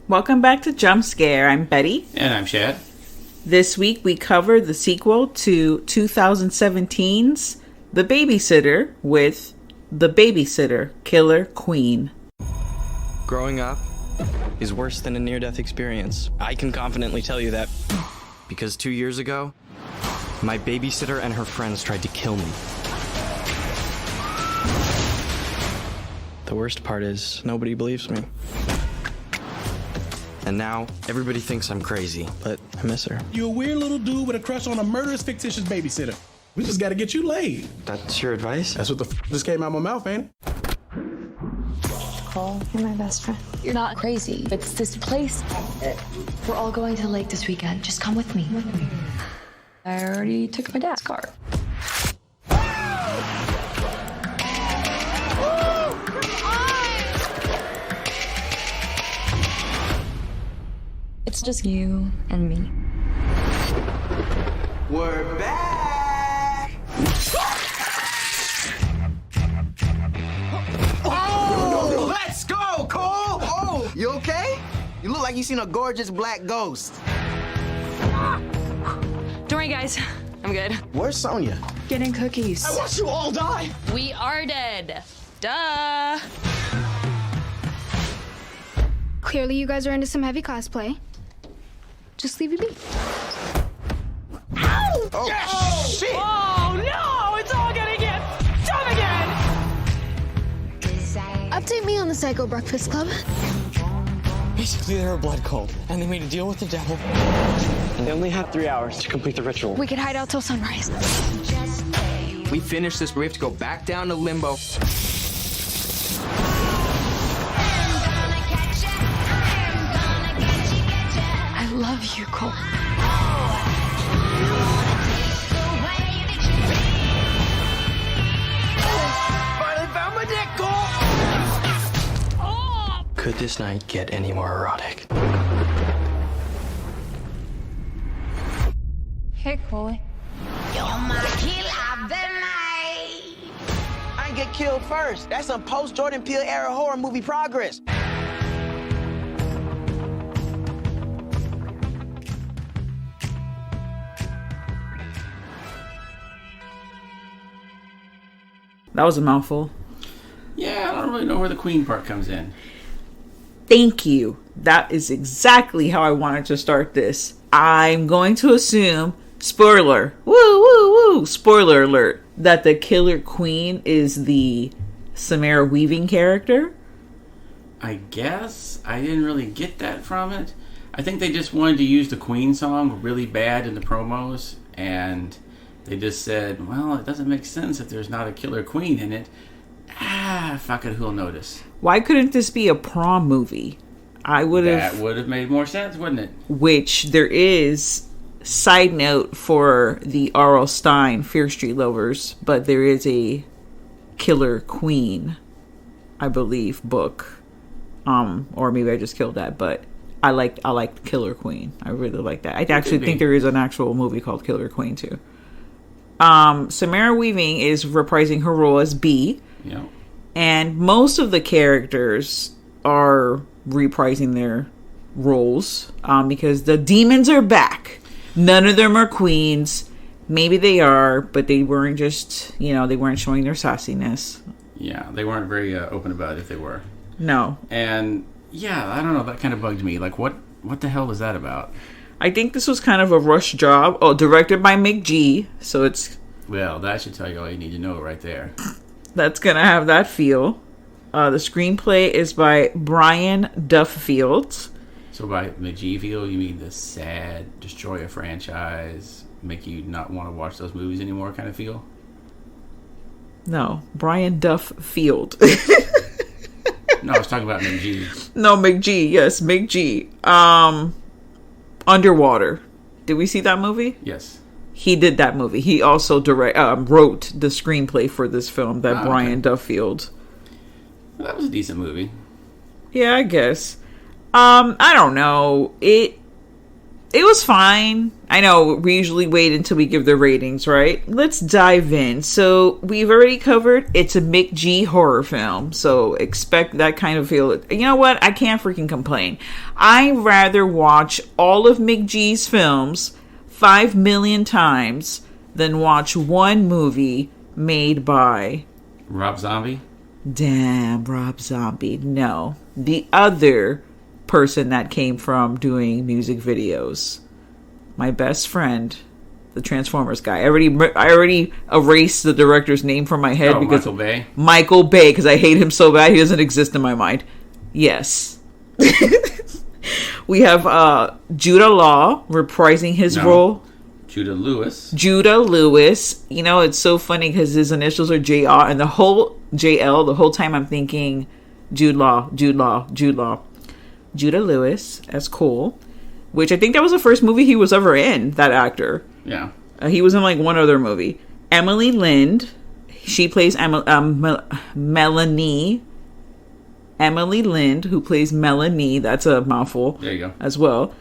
Welcome back to Jump Scare. I'm Betty. And I'm Shad. This week we cover the sequel to 2017's The Babysitter with The Babysitter, Killer Queen. Growing up is worse than a near-death experience. I can confidently tell you that. Because 2 years ago, my babysitter and her friends tried to kill me. The worst part is, nobody believes me. And now, everybody thinks I'm crazy, but I miss her. You're a weird little dude with a crush on a murderous, fictitious babysitter. We just gotta get you laid. That's your advice? That's what the just came out my mouth, ain't it? Cole, you're my best friend. You're not crazy. It's this place. We're all going to the lake this weekend. Just come with me. I already took my dad's car. It's just you and me. We're back! Oh! Let's go, Cole! Oh, you okay? You look like you seen a gorgeous black ghost. Don't worry, guys. I'm good. Where's Sonia? Getting cookies. I watched you all die! We are dead. Duh. Clearly, you guys are into some heavy cosplay. Just leave it be. Ow! Oh, yes! Shit! Oh, no! It's all gonna get done again! Update me on the Psycho Breakfast Club. Basically, they were a blood cult, and they made a deal with the devil. And they only had 3 hours to complete the ritual. We could hide out till sunrise. We finished this, but we have to go back down to limbo. I love you, Cole. Finally found my dick, Cole! Could this night get any more erotic? Hey, Cole. I ain't get killed first. That's some post-Jordan Peele era horror movie progress. That was a mouthful. Yeah, I don't really know where the Queen part comes in. Thank you. That is exactly how I wanted to start this. I'm going to assume, spoiler, spoiler alert, that the Killer Queen is the Samara Weaving character. I guess I didn't really get that from it. I think they just wanted to use the Queen song really bad in the promos, and they just said, well, it doesn't make sense if there's not a Killer Queen in it. Fuck it, who'll notice? Why couldn't this be a prom movie? I would have... That would have made more sense, wouldn't it? Which there is, side note for the R.L. Stine Fear Street lovers, but there is a Killer Queen, I believe, book. Or maybe I just killed that, but I like Killer Queen. I really like that. I actually think there is an actual movie called Killer Queen too. Samara Weaving is reprising her role as Bee. Yeah. And most of the characters are reprising their roles because the demons are back. None of them are queens. Maybe they are, but they weren't just, they weren't showing their sassiness. Yeah, they weren't very open about it if they were. No. And, yeah, I don't know, that kind of bugged me. Like, what the hell was that about? I think this was kind of a rush job. Oh, directed by McG, so it's... Well, that should tell you all you need to know right there. That's gonna have that feel. The screenplay is by Brian Duffield. So by McG feel, you mean the sad, destroy a franchise, make you not want to watch those movies anymore kind of feel? No, Brian Duffield. No, I was talking about McG. No, McG. Yes, McG. Underwater. Did we see that movie? Yes. He did that movie. He also wrote the screenplay for this film, that Brian Duffield. Well, that was a decent movie. Yeah, I guess. I don't know. It was fine. I know we usually wait until we give the ratings, right? Let's dive in. So we've already covered it's a Mick G horror film. So expect that kind of feel. You know what? I can't freaking complain. I'd rather watch all of Mick G's films 5 million times than watch one movie made by Rob Zombie? Damn, Rob Zombie. No. The other person that came from doing music videos. My best friend, the Transformers guy. I already erased the director's name from my head because Michael Bay. Michael Bay, because I hate him so bad he doesn't exist in my mind. Yes. We have Judah Law reprising his role. Judah Lewis. Judah Lewis. You know, it's so funny because his initials are JR, and the whole JL, the whole time I'm thinking Jude Law. Judah Lewis as Cole, which I think that was the first movie he was ever in, that actor. Yeah. He was in like one other movie. Emily Lind, she plays Melanie. Emily Lind, who plays Melanie, that's a mouthful. There you go. As well.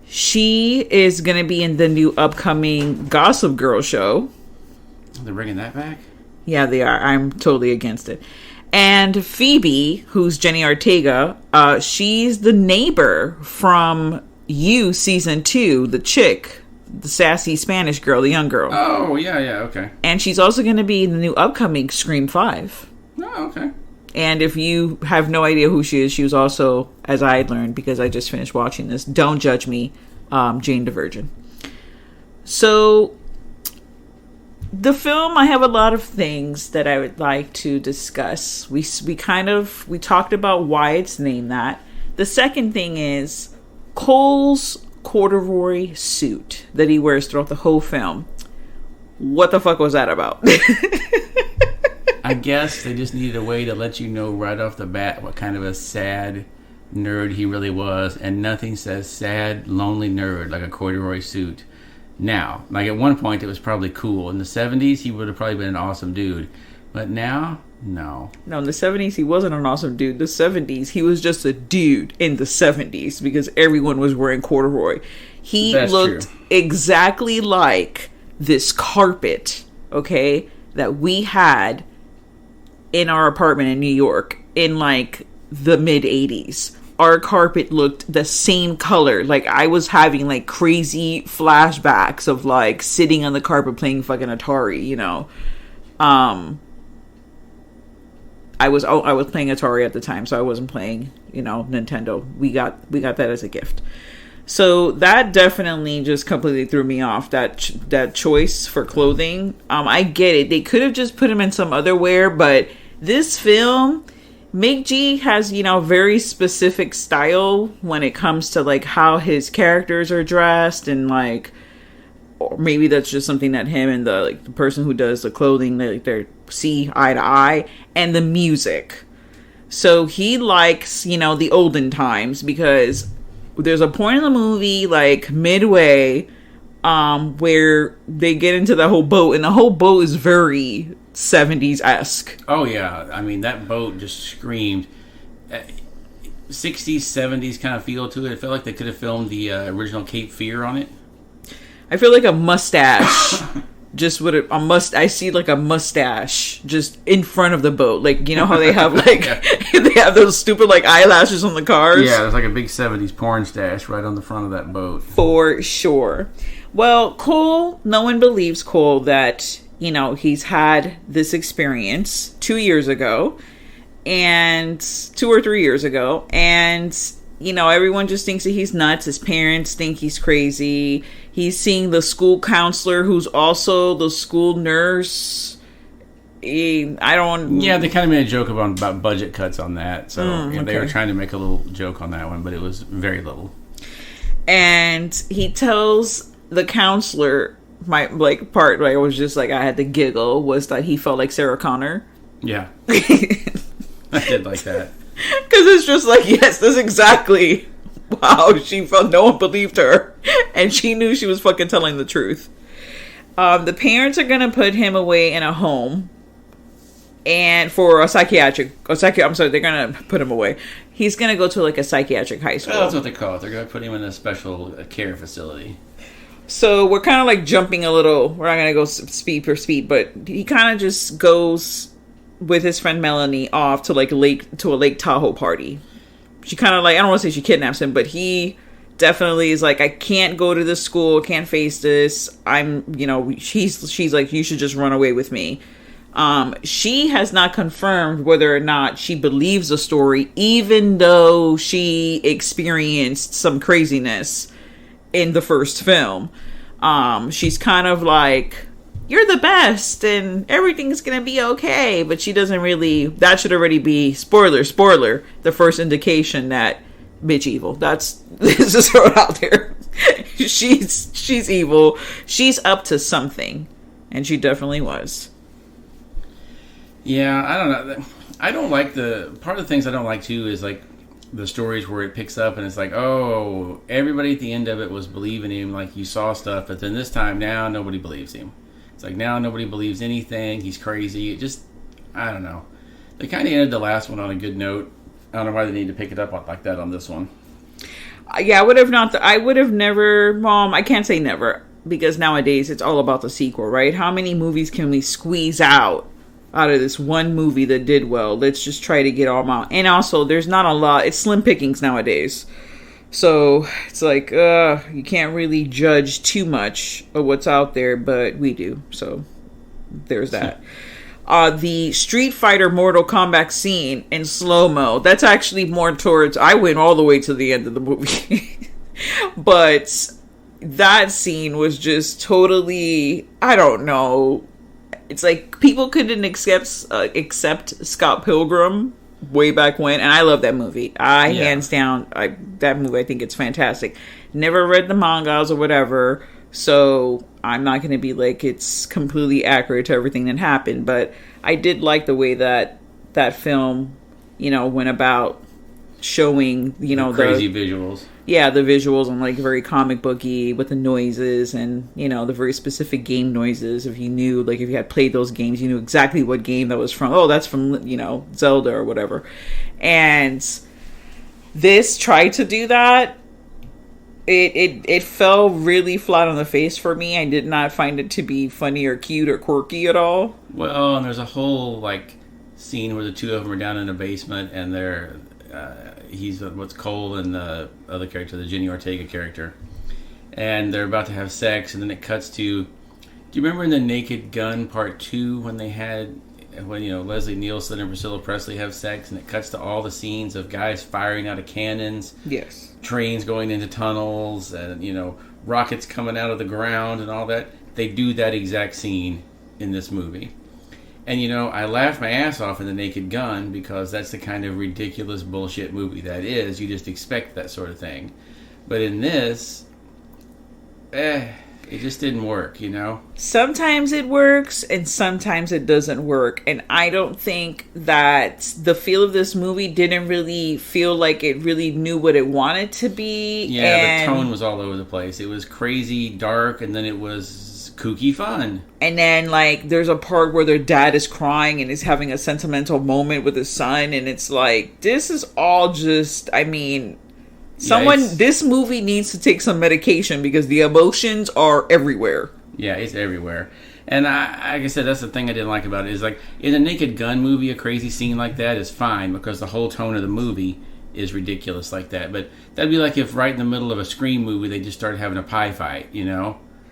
She is going to be in the new upcoming Gossip Girl show. They're bringing that back? Yeah, they are. I'm totally against it. And Phoebe, who's Jenny Ortega, she's the neighbor from You Season 2, the chick, the sassy Spanish girl, the young girl. Oh, yeah, okay. And she's also going to be in the new upcoming Scream 5. Oh, okay. And if you have no idea who she is, she was also, as I learned, because I just finished watching this, don't judge me, Jane the Virgin. So, the film, I have a lot of things that I would like to discuss. We talked about why it's named that. The second thing is Cole's corduroy suit that he wears throughout the whole film. What the fuck was that about? I guess they just needed a way to let you know right off the bat what kind of a sad nerd he really was, and nothing says sad, lonely nerd like a corduroy suit. Now, like at one point it was probably cool. In the 70s, he would have probably been an awesome dude. But now, no. No, in the 70s, he wasn't an awesome dude. The 70s, he was just a dude in the 70s because everyone was wearing corduroy. That's looked true. Exactly like this carpet, okay, that we had in our apartment in New York in like the mid 80s. Our carpet looked the same color. Like I was having like crazy flashbacks of like sitting on the carpet playing fucking Atari, you know. I was playing Atari at the time, so I wasn't playing, you know, Nintendo. We got that as a gift. So that definitely just completely threw me off, that choice for clothing. I get it. They could have just put him in some other wear, but this film, Mick G has, you know, very specific style when it comes to like how his characters are dressed, and like, or maybe that's just something that him and the person who does the clothing, they see eye to eye, and the music. So he likes, you know, the olden times, because there's a point in the movie like midway where they get into the whole boat, and the whole boat is very 70s-esque. Oh yeah, I mean that boat just screamed 60s, 70s kind of feel to it. It felt like they could have filmed the original Cape Fear on it. I feel like a mustache just would have I see like a mustache just in front of the boat, like, you know how they have like they have those stupid like eyelashes on the cars. Yeah, there's like a big 70s porn stash right on the front of that boat for sure. Well, Cole, no one believes Cole that, you know, he's had this experience 2 years ago, and 2 or 3 years ago, and, you know, everyone just thinks that he's nuts. His parents think he's crazy. He's seeing the school counselor, who's also the school nurse. Yeah, they kind of made a joke about budget cuts on that, so okay. They were trying to make a little joke on that one, but it was very little. And he tells the counselor, my like part where I was just like I had to giggle, was that he felt like Sarah Connor. Yeah. I did like that. Because it's just like, yes, that's exactly how she felt. No one believed her, and she knew she was fucking telling the truth. The parents are gonna put him away in a home, and for a psychiatric, I'm sorry, they're gonna put him away. He's gonna go to like a psychiatric high school. Oh, that's what they call it. They're gonna put him in a special care facility. So we're kind of like jumping a little. We're not gonna go speed per speed, but he kind of just goes with his friend Melanie off to like a Lake Tahoe party. She kind of like, I don't want to say she kidnaps him, but he definitely is like, I can't go to this school, can't face this. She's like, you should just run away with me. She has not confirmed whether or not she believes the story, even though she experienced some craziness in the first film. She's kind of like, you're the best and everything's gonna be okay, but she doesn't really, that should already be spoiler, the first indication that bitch evil. Let's just throw it out there. she's evil. She's up to something, and she definitely was. Yeah, I don't know. I don't like part of the things I don't like too is like the stories where it picks up and it's like, oh, everybody at the end of it was believing him, like you saw stuff, but then this time now nobody believes him. It's like now nobody believes anything. He's crazy. It just, I don't know. They kind of ended the last one on a good note. I don't know why they need to pick it up like that on this one. Yeah, I would have never, Mom, I can't say never, because nowadays it's all about the sequel, right? How many movies can we squeeze out of this one movie that did well? Let's just try to get all them out. And also, there's not a lot. It's slim pickings nowadays. So it's like, you can't really judge too much of what's out there, but we do. So there's that. The Street Fighter Mortal Kombat scene in slow-mo, that's actually more towards, I went all the way to the end of the movie. But that scene was just totally, I don't know. It's like people couldn't accept Scott Pilgrim way back when, and I love that movie. Hands down, that movie, I think it's fantastic. Never read the mangas or whatever, so I'm not going to be like it's completely accurate to everything that happened, but I did like the way that film, went about showing, the crazy visuals. Yeah, the visuals and like very comic booky with the noises and, the very specific game noises. If you knew, like if you had played those games, you knew exactly what game that was from. Oh, that's from, Zelda or whatever. And this tried to do that. It fell really flat on the face for me. I did not find it to be funny or cute or quirky at all. Well, and there's a whole like scene where the two of them are down in a basement and they're he's what's Cole and the other character, the Jenny Ortega character, and they're about to have sex, and then it cuts to, do you remember in the Naked Gun Part 2 when Leslie Nielsen and Priscilla Presley have sex, and it cuts to all the scenes of guys firing out of cannons, yes, trains going into tunnels, and rockets coming out of the ground and all that. They do that exact scene in this movie. And, I laughed my ass off in The Naked Gun because that's the kind of ridiculous bullshit movie that is. You just expect that sort of thing. But in this, it just didn't work, Sometimes it works and sometimes it doesn't work. And I don't think that the feel of this movie didn't really feel like it really knew what it wanted to be. Yeah, the tone was all over the place. It was crazy, dark, and then it was kooky fun. And then like there's a part where their dad is crying and is having a sentimental moment with his son, and it's like this is all just, this movie needs to take some medication because the emotions are everywhere. Yeah, it's everywhere. And like I said, that's the thing I didn't like about it is like in a Naked Gun movie, a crazy scene like that is fine because the whole tone of the movie is ridiculous like that. But that'd be like if right in the middle of a Scream movie they just started having a pie fight,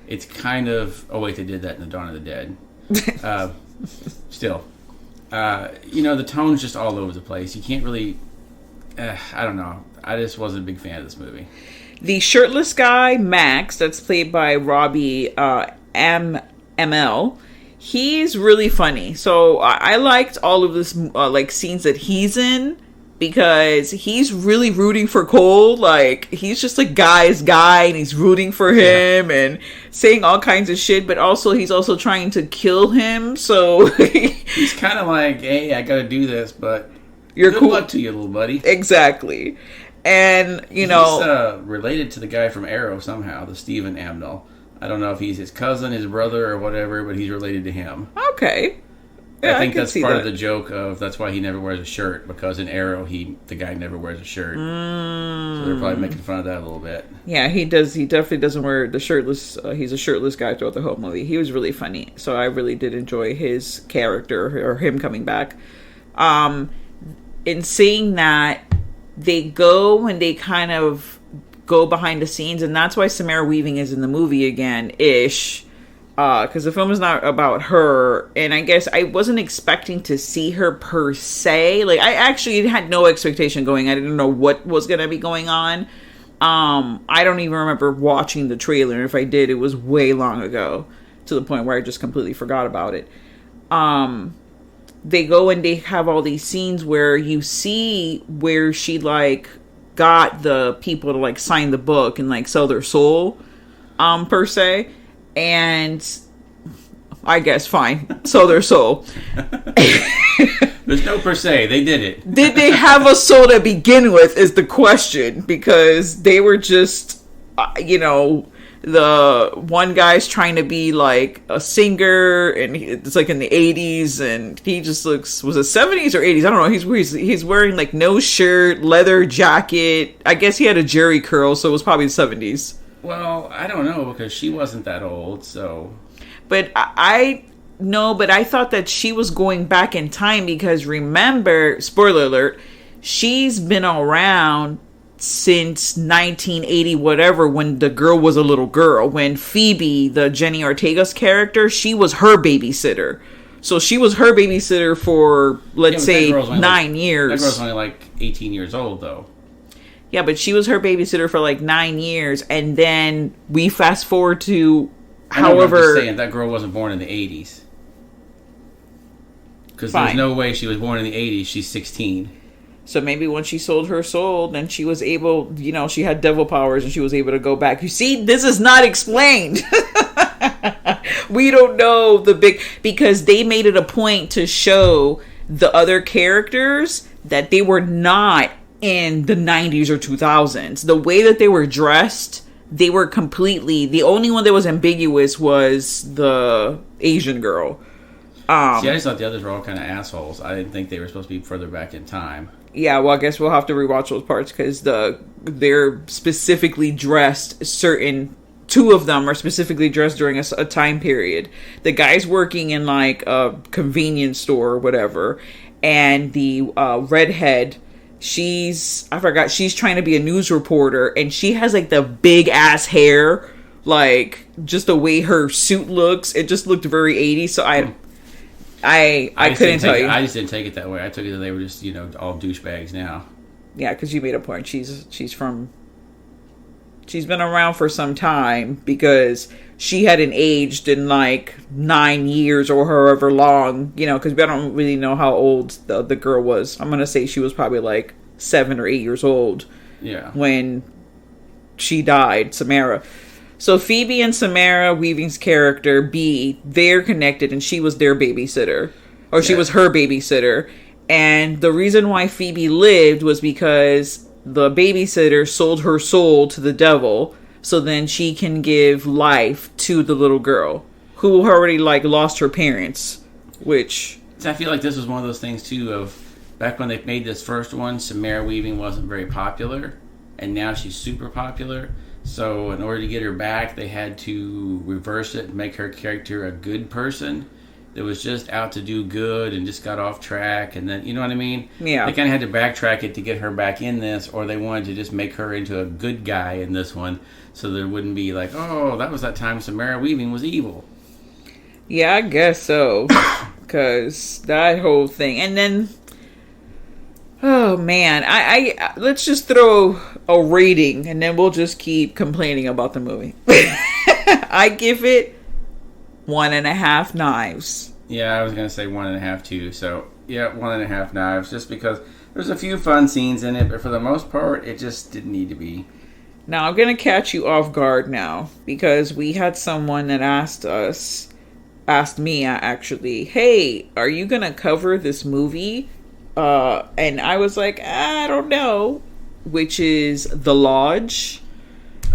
It's kind of... Oh, wait, they did that in the Dawn of the Dead. Still. The tone's just all over the place. You can't really... I don't know. I just wasn't a big fan of this movie. The shirtless guy, Max, that's played by Robbie ML, he's really funny. So I liked all of this scenes that he's in, because he's really rooting for Cole. Like, he's just a guy's guy, and he's rooting for him and saying all kinds of shit, but also he's also trying to kill him, so... he's kind of like, hey, I gotta do this, but you're good cool. luck to you, little buddy. Exactly. And, He's related to the guy from Arrow somehow, the Stephen Amell. I don't know if he's his cousin, his brother, or whatever, but he's related to him. Okay. I think that's part of the joke of that's why he never wears a shirt, because in Arrow the guy never wears a shirt. So they're probably making fun of that a little bit. Yeah, he does. He definitely doesn't wear the shirtless. He's a shirtless guy throughout the whole movie. He was really funny, so I really did enjoy his character or him coming back. In seeing that, they go and they kind of go behind the scenes, and that's why Samara Weaving is in the movie again, ish. Because the film is not about her, and I guess I wasn't expecting to see her per se. Like, I actually had no expectation going. I didn't know what was going to be going on. I don't even remember watching the trailer. If I did, it was way long ago, to the point where I just completely forgot about it. They go and they have all these scenes where you see where she, like, got the people to, like, sign the book and, like, sell their soul, per se. And I guess fine, sell their soul. There's no per se. They did it. Did they have a soul to begin with is the question, because they were just, the one guy's trying to be like a singer, and it's like in the 80s, and he just looks, was it 70s or 80s? I don't know. He's wearing like no shirt, leather jacket. I guess he had a jerry curl, so it was probably the 70s. Well, I don't know, because she wasn't that old, so. But I thought that she was going back in time, because remember, spoiler alert, she's been around since 1980 whatever, when the girl was a little girl. When Phoebe, the Jenny Ortega's character, she was her babysitter. So she was her babysitter for, let's say, 9 years. That girl's only like 18 years old, though. Yeah, but she was her babysitter for like 9 years, and then we fast forward to, however... I'm just saying, that girl wasn't born in the 80s. Because there's no way she was born in the 80s. She's 16. So maybe when she sold her soul, then she was able, she had devil powers and she was able to go back. You see, this is not explained. We don't know because they made it a point to show the other characters that they were not in the 90s or 2000s. The way that they were dressed, they were completely... The only one that was ambiguous was the Asian girl. See, I just thought the others were all kind of assholes. I didn't think they were supposed to be further back in time. Yeah, well, I guess we'll have to rewatch those parts, because they're specifically dressed certain... Two of them are specifically dressed during a time period. The guy's working in like a convenience store or whatever, and the redhead... she's trying to be a news reporter, and she has like the big ass hair, like just the way her suit looks, it just looked very 80s. So I couldn't tell you. I just didn't take it that way. I took it that they were just, all douchebags now. Yeah, because you made a point. She's been around for some time, because she hadn't aged in like 9 years or however long, because we don't really know how old the girl was. I'm going to say she was probably like 7 or 8 years old. Yeah. When she died, Samara. So Phoebe and Samara Weaving's character, B, they're connected, and she was their babysitter. Or she was her babysitter. And the reason why Phoebe lived was because the babysitter sold her soul to the devil, so then she can give life to the little girl who already like lost her parents. Which I feel like this was one of those things too, of back when they made this first one, Samara Weaving wasn't very popular, and now she's super popular. So in order to get her back, they had to reverse it and make her character a good person that was just out to do good and just got off track, and then, you know what I mean? Yeah. They kind of had to backtrack it to get her back in this, or they wanted to just make her into a good guy in this one, so there wouldn't be like, oh, that was that time Samara Weaving was evil. Yeah, I guess so. Because that whole thing. And then, oh man, I let's just throw a rating, and then we'll just keep complaining about the movie. I give it 1.5 knives. Yeah, I was going to say 1.5 too. So, yeah, 1.5 knives. Just because there's a few fun scenes in it, but for the most part, it just didn't need to be. Now, I'm going to catch you off guard now, because we had someone that asked me actually, hey, are you going to cover this movie? And I was like, I don't know, which is The Lodge.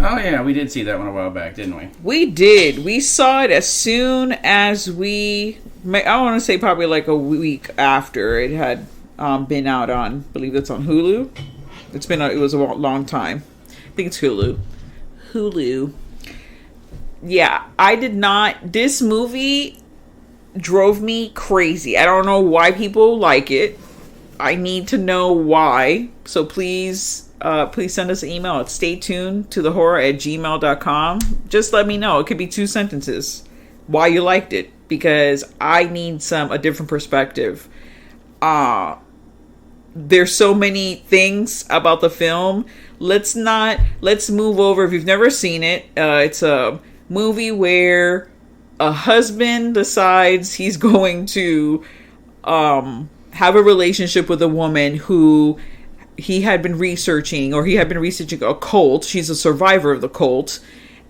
Oh, yeah, we did see that one a while back, didn't we? We did. We saw it as soon as we I want to say probably like a week after it had been out on, I believe it's on Hulu. It was a long time. I think it's Hulu. Yeah, I did not. This movie drove me crazy. I don't know why people like it. I need to know why. So please send us an email at staytunedtothehorror@gmail.com. Just let me know. It could be 2 sentences why you liked it, because I need a different perspective. There's so many things about the film. Let's move over. If you've never seen it, it's a movie where a husband decides he's going to have a relationship with a woman who he had been researching a cult. She's a survivor of the cult,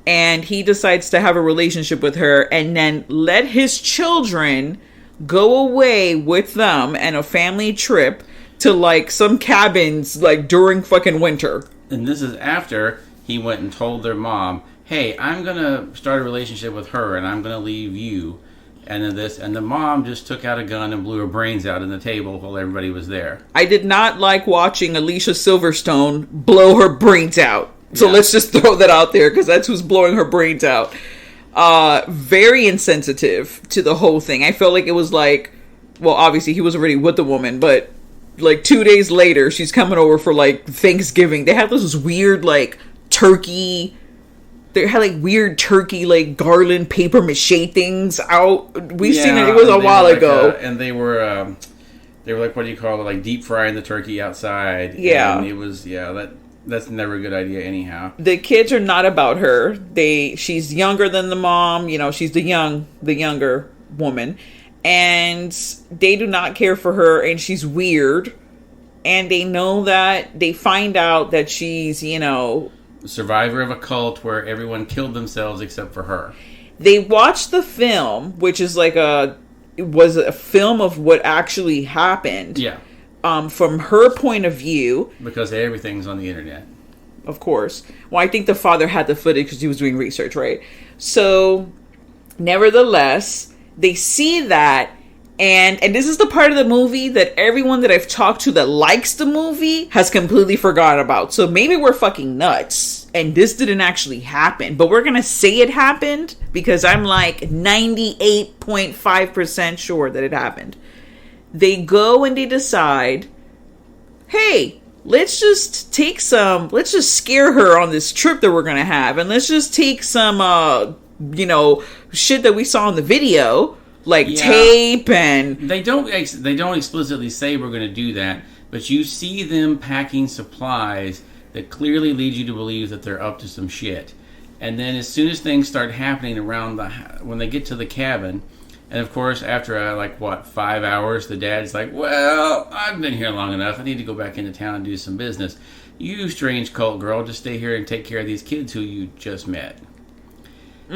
and he decides to have a relationship with her and then let his children go away with them and a family trip to like some cabins like during fucking winter. And this is after he went and told their mom, hey, I'm going to start a relationship with her and I'm going to leave you. And then the mom just took out a gun and blew her brains out on the table while everybody was there. I did not like watching Alicia Silverstone blow her brains out. So let's just throw that out there, because that's who's blowing her brains out. Very insensitive to the whole thing. I felt like it was like, well, obviously he was already with the woman, but like 2 days later, she's coming over for like Thanksgiving. They had this weird like turkey. They had like weird turkey, like garland paper mache things out. We've seen it. It was a while ago. And they were like, what do you call it? Like deep frying the turkey outside. Yeah. And it was, that's never a good idea anyhow. The kids are not about her. She's younger than the mom. You know, she's the younger woman. And they do not care for her, and she's weird. And they find out that she's, survivor of a cult where everyone killed themselves except for her. They watched the film, which is like it was a film of what actually happened. Yeah. From her point of view. Because everything's on the internet. Of course. Well, I think the father had the footage because he was doing research, right? So, nevertheless, they see that. And this is the part of the movie that everyone that I've talked to that likes the movie has completely forgotten about. So maybe we're fucking nuts and this didn't actually happen. But we're going to say it happened because I'm like 98.5% sure that it happened. They go and they decide, hey, let's just scare her on this trip that we're going to have. And let's just take some, shit that we saw in the video. Like tape and... They don't explicitly say we're going to do that, but you see them packing supplies that clearly lead you to believe that they're up to some shit. And then as soon as things start happening when they get to the cabin, and of course after 5 hours, the dad's like, well, I've been here long enough. I need to go back into town and do some business. You strange cult girl, just stay here and take care of these kids who you just met.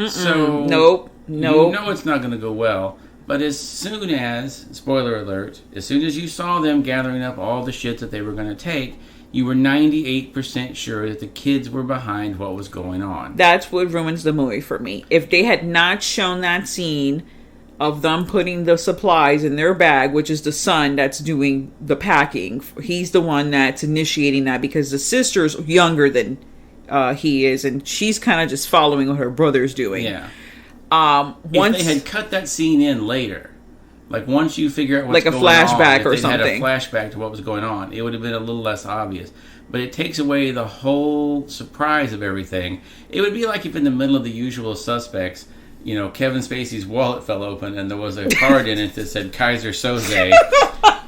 So nope. You know it's not going to go well. But as soon as, spoiler alert, as soon as you saw them gathering up all the shit that they were going to take, you were 98% sure that the kids were behind what was going on. That's what ruins the movie for me. If they had not shown that scene of them putting the supplies in their bag, which is the son that's doing the packing, he's the one that's initiating that because the sister's younger than he is, and she's kind of just following what her brother's doing. Yeah. If they had cut that scene in later, like once you figure out what's going on, like a flashback or If something, they had a flashback to what was going on, it would have been a little less obvious. But it takes away the whole surprise of everything. It would be like if in the middle of The Usual Suspects, Kevin Spacey's wallet fell open and there was a card in it that said Kaiser Soze,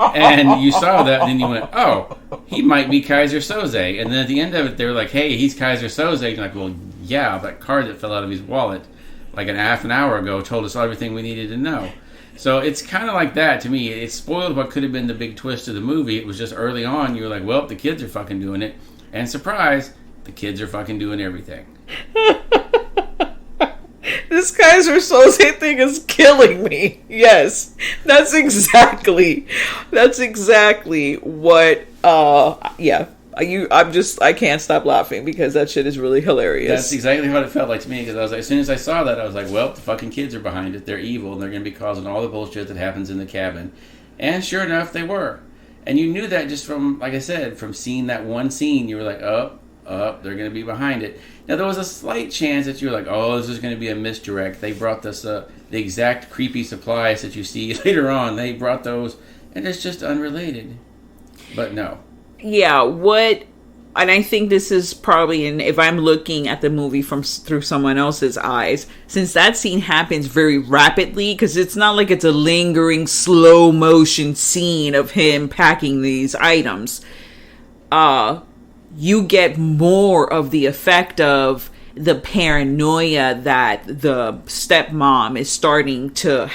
and you saw that and then you went, oh, he might be Kaiser Soze. And then at the end of it, they were like, hey, he's Kaiser Soze. And you're like, well, yeah, that card that fell out of his wallet like an half an hour ago told us everything we needed to know. So it's kind of like that to me. It spoiled what could have been the big twist of the movie. It was just early on, you were like, well, the kids are fucking doing it. And surprise, the kids are fucking doing everything. This Kaiser Soze thing is killing me. Yes, that's exactly what, I can't stop laughing because that shit is really hilarious. That's exactly what it felt like to me, because I was like, as soon as I saw that, I was like, well, the fucking kids are behind it. They're evil, and they're going to be causing all the bullshit that happens in the cabin. And sure enough, they were. And you knew that just from, like I said, from seeing that one scene. You were like, they're going to be behind it. Now, there was a slight chance that you were like, oh, this is going to be a misdirect. They brought this, the exact creepy supplies that you see later on. They brought those, and it's just unrelated. But no. Yeah, and I think this is probably, if I'm looking at the movie through someone else's eyes, since that scene happens very rapidly, because it's not like it's a lingering slow motion scene of him packing these items, you get more of the effect of the paranoia that the stepmom is starting to,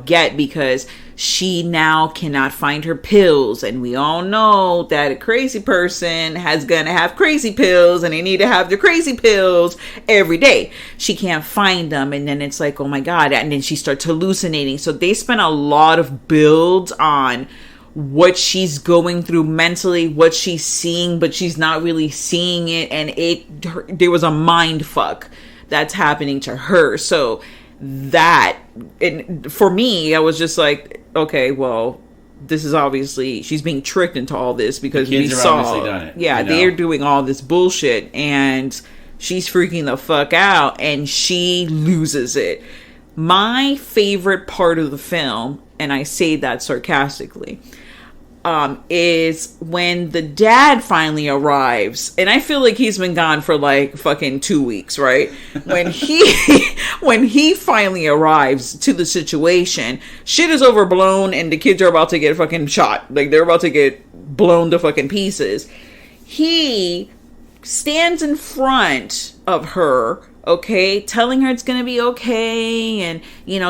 get, because she now cannot find her pills. And we all know that a crazy person gonna have crazy pills, and they need to have the crazy pills every day. She can't find them. And then it's like, oh my God. And then she starts hallucinating. So they spent a lot of builds on what she's going through mentally, what she's seeing, but she's not really seeing it. And there was a mind fuck that's happening to her. So for me, I was just like, okay, well, this is obviously, she's being tricked into all this, because we saw, done it, they're doing all this bullshit, and she's freaking the fuck out, and she loses it. My favorite part of the film, and I say that sarcastically, is when the dad finally arrives, and I feel like he's been gone for like fucking 2 weeks, right? When he finally arrives to the situation, shit is overblown, and the kids are about to get fucking shot. Like, they're about to get blown to fucking pieces. He stands in front of her, okay, telling her it's gonna be okay, and,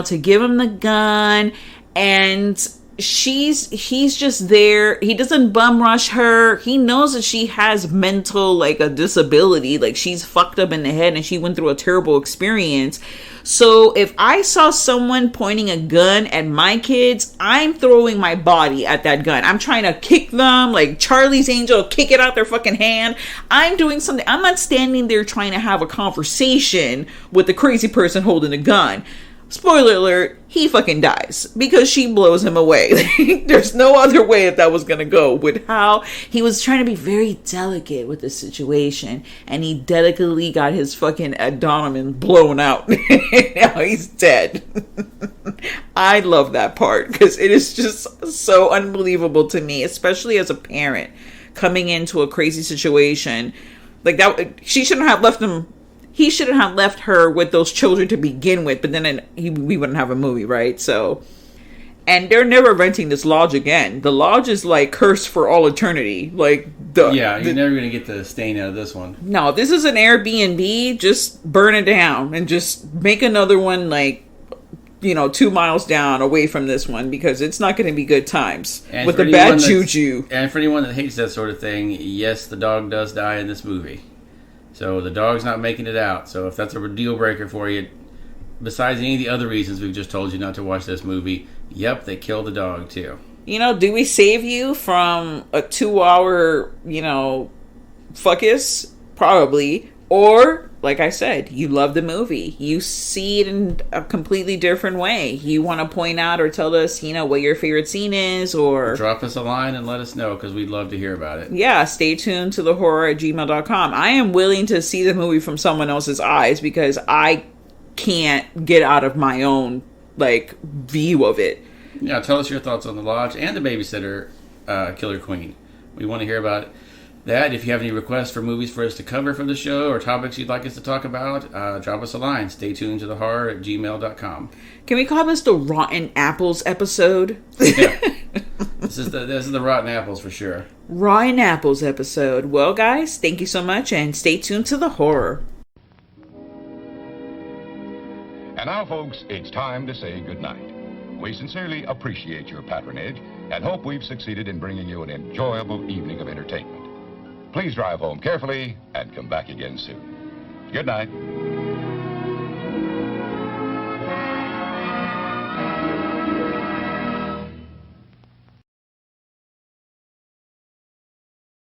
to give him the gun, and he's just there. He doesn't bum rush her. He knows that she has mental, like, a disability, like she's fucked up in the head and she went through a terrible experience. So if I saw someone pointing a gun at my kids, I'm throwing my body at that gun. I'm trying to kick them like Charlie's Angel, kick it out their fucking hand. I'm doing something. I'm not standing there trying to have a conversation with the crazy person holding a gun. Spoiler alert, he fucking dies because she blows him away. There's no other way that was going to go, with how he was trying to be very delicate with the situation, and he delicately got his fucking abdomen blown out. Now he's dead. I love that part because it is just so unbelievable to me, especially as a parent coming into a crazy situation like that. She shouldn't have left him. He shouldn't have left her with those children to begin with, but then we wouldn't have a movie, right? So, and they're never renting this lodge again. The lodge is like cursed for all eternity. Like, you're never going to get the stain out of this one. No, this is an Airbnb. Just burn it down and just make another one, like, 2 miles down away from this one, because it's not going to be good times and with the bad juju. And for anyone that hates that sort of thing, yes, the dog does die in this movie. So the dog's not making it out. So if that's a deal breaker for you, besides any of the other reasons we've just told you not to watch this movie, yep, they kill the dog too. Do we save you from a 2-hour, fuckus? Probably. Or, like I said, you love the movie. You see it in a completely different way. You want to point out or tell us, what your favorite scene is, or drop us a line and let us know, because we'd love to hear about it. Yeah, stay tuned to thehorror@gmail.com. I am willing to see the movie from someone else's eyes, because I can't get out of my own, view of it. Yeah, tell us your thoughts on The Lodge and The Babysitter, Killer Queen. We want to hear about that. If you have any requests for movies for us to cover for the show, or topics you'd like us to talk about, drop us a line. Stay tuned to thehorror@gmail.com. Can we call this the Rotten Apples episode? Yeah. This is the Rotten Apples for sure. Rotten Apples episode. Well, guys, thank you so much, and stay tuned to the horror. And now, folks, it's time to say goodnight. We sincerely appreciate your patronage and hope we've succeeded in bringing you an enjoyable evening of entertainment. Please drive home carefully and come back again soon. Good night.